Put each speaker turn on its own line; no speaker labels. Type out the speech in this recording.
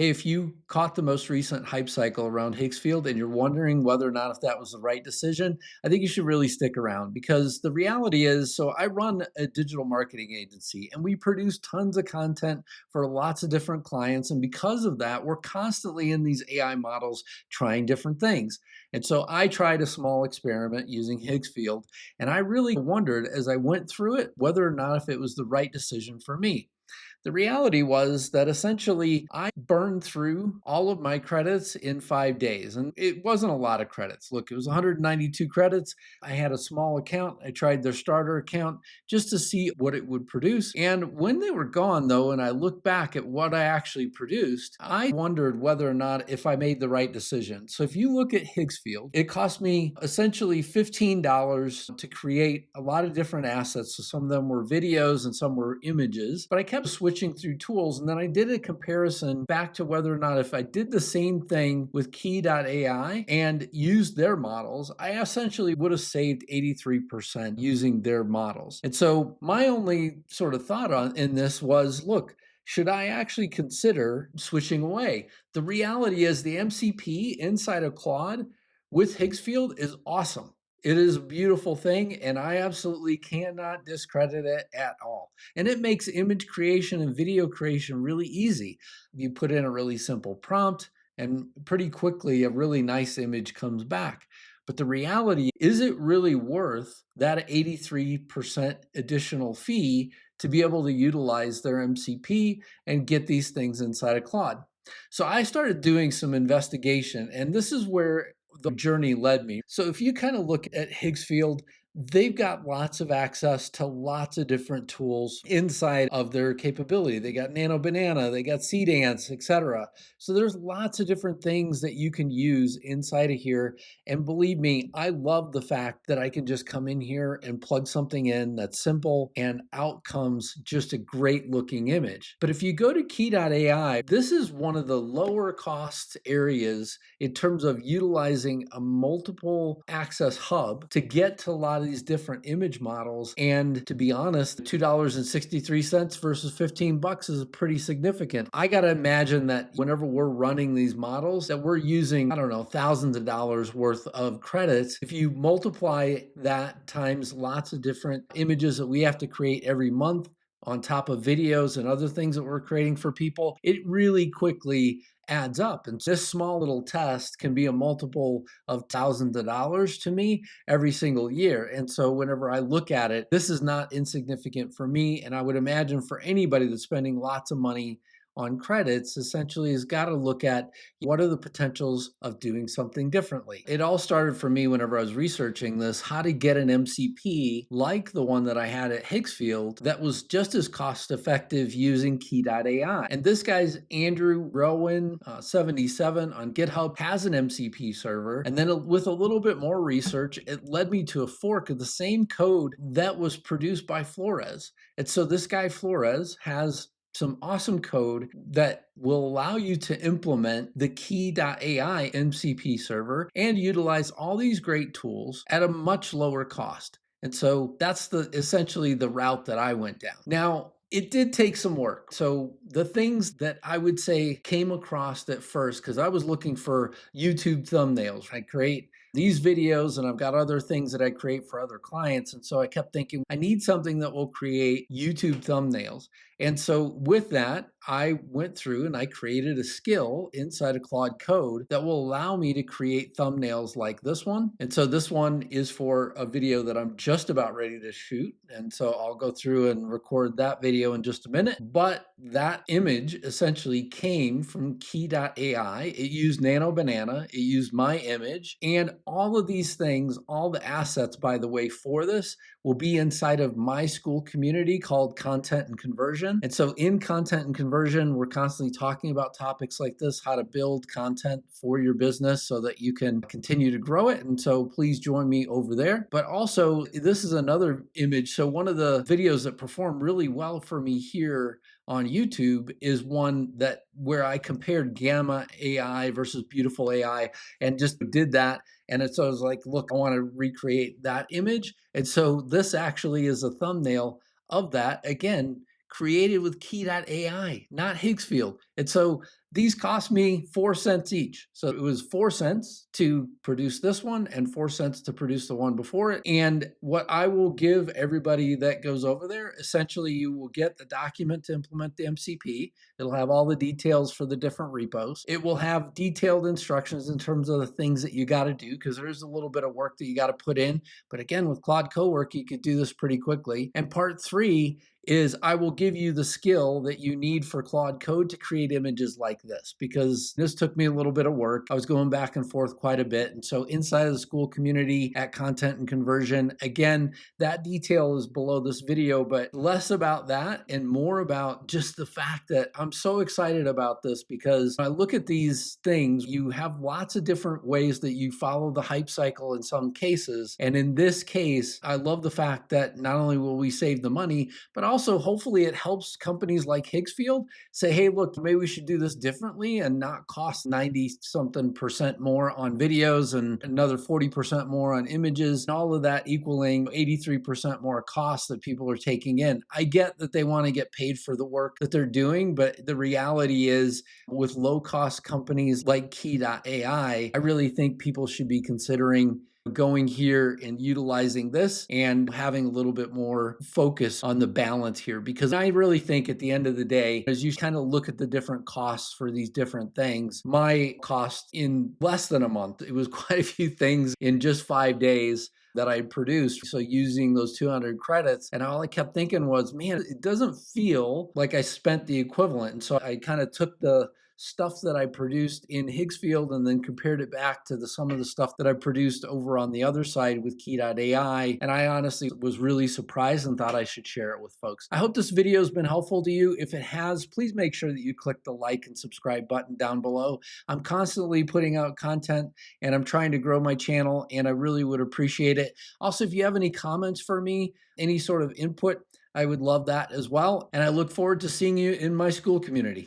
Hey, if you caught the most recent hype cycle around Higgsfield and you're wondering whether or not if that was the right decision, I think you should really stick around because the reality is, so I run a digital marketing agency and we produce tons of content for lots of different clients. And because of that, we're constantly in these AI models trying different things. And so I tried a small experiment using Higgsfield, and I really wondered as I went through it whether or not if it was the right decision for me. The reality was that essentially I burned through all of my credits in 5 days. And it wasn't a lot of credits. Look, it was 192 credits. I had a small account. I tried their starter account just to see what it would produce. And when they were gone, though, and I look back at what I actually produced, I wondered whether or not if I made the right decision. So if you look at Higgsfield, it cost me essentially $15 to create a lot of different assets. So some of them were videos and some were images, but I kept switching through tools. And then I did a comparison back to whether or not if I did the same thing with Key.ai and used their models, I essentially would have saved 83% using their models. And so my only sort of thought on in this was, look, should I actually consider switching away? The reality is the MCP inside of Claude with Higgsfield is awesome. It is a beautiful thing, and I absolutely cannot discredit it at all. And it makes image creation and video creation really easy. You put in a really simple prompt, and pretty quickly, a really nice image comes back. But the reality is it really worth that 83% additional fee to be able to utilize their MCP and get these things inside of Claude? So I started doing some investigation, and this is where the journey led me. So if you kind of look at Higgsfield, they've got lots of access to lots of different tools inside of their capability. They got Nano Banana, they got Seedance, etc. So there's lots of different things that you can use inside of here. And believe me, I love the fact that I can just come in here and plug something in that's simple and out comes just a great looking image. But if you go to Key.ai, this is one of the lower cost areas in terms of utilizing a multiple access hub to get to a lot of these different image models. And to be honest, $2.63 versus 15 bucks is pretty significant. I got to imagine that whenever we're running these models that we're using, I don't know, thousands of dollars worth of credits. If you multiply that times lots of different images that we have to create every month, on top of videos and other things that we're creating for people, it really quickly adds up. And this small little test can be a multiple of thousands of dollars to me every single year. And so whenever I look at it, this is not insignificant for me. And I would imagine for anybody that's spending lots of money on credits essentially has got to look at what are the potentials of doing something differently. It all started for me whenever I was researching this, how to get an MCP like the one that I had at Higgsfield that was just as cost effective using Key.ai. And this guy's Andrew Rowan 77 on GitHub has an MCP server. And then with a little bit more research, it led me to a fork of the same code that was produced by Flores. And so this guy Flores has some awesome code that will allow you to implement the Key.ai MCP server and utilize all these great tools at a much lower cost. And so that's essentially the route that I went down. Now, it did take some work. So the things that I would say came across at first, because I was looking for YouTube thumbnails. I create these videos and I've got other things that I create for other clients. And so I kept thinking, I need something that will create YouTube thumbnails. And so with that, I went through and I created a skill inside of Claude Code that will allow me to create thumbnails like this one. And so this one is for a video that I'm just about ready to shoot. And so I'll go through and record that video in just a minute. But that image essentially came from Key.ai. It used Nano Banana, it used my image, and all of these things, all the assets, by the way, for this will be inside of my school community called Content and Conversion. And so in Content and Conversion, we're constantly talking about topics like this, how to build content for your business so that you can continue to grow it. And so please join me over there. But also, this is another image. So one of the videos that performed really well for me here on YouTube is one that where I compared Gamma AI versus Beautiful AI and just did that. And so I was like, look, I want to recreate that image. And so this actually is a thumbnail of that, again, created with Key.ai, not Higgsfield. And so These cost me 4 cents each. So it was 4 cents to produce this one and 4 cents to produce the one before it. And what I will give everybody that goes over there, essentially, you will get the document to implement the MCP. It'll have all the details for the different repos. It will have detailed instructions in terms of the things that you got to do, because there's a little bit of work that you got to put in. But again, with Claude Cowork, you could do this pretty quickly. And part three is I will give you the skill that you need for Claude Code to create images like this, because this took me a little bit of work. I was going back and forth quite a bit. And so inside of the school community at Content and Conversion, again, that detail is below this video, but less about that and more about just the fact that I'm so excited about this, because I look at these things, you have lots of different ways that you follow the hype cycle in some cases. And in this case, I love the fact that not only will we save the money, but also hopefully it helps companies like Higgsfield say, hey, look, maybe we should do this differently and not cost 90 something percent more on videos and another 40% more on images, and all of that equaling 83% more cost that people are taking in. I get that they want to get paid for the work that they're doing, but the reality is with low cost companies like Key.ai, I really think people should be considering going here and utilizing this and having a little bit more focus on the balance here. Because I really think at the end of the day, as you kind of look at the different costs for these different things, my cost in less than a month, it was quite a few things in just 5 days that I produced. So using those 200 credits, and all I kept thinking was, man, it doesn't feel like I spent the equivalent. And so I kind of took the stuff that I produced in Higgsfield and then compared it back to some of the stuff that I produced over on the other side with Key.ai. And I honestly was really surprised and thought I should share it with folks. I hope this video has been helpful to you. If it has, please make sure that you click the like and subscribe button down below. I'm constantly putting out content and I'm trying to grow my channel, and I really would appreciate it. Also, if you have any comments for me, any sort of input, I would love that as well. And I look forward to seeing you in my school community.